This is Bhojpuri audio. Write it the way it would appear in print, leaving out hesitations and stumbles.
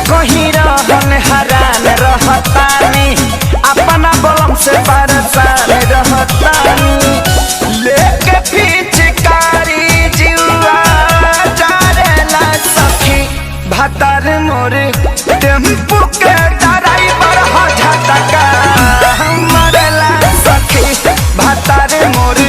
कहीं रहन हरान रहतानी अपना बलम से परेशान रहतानी लेके पिचकारी जुआ जारेला सखी भतार मोर टेम्पू के ड्राइवर हो झटका मरेला सखी भतार मोर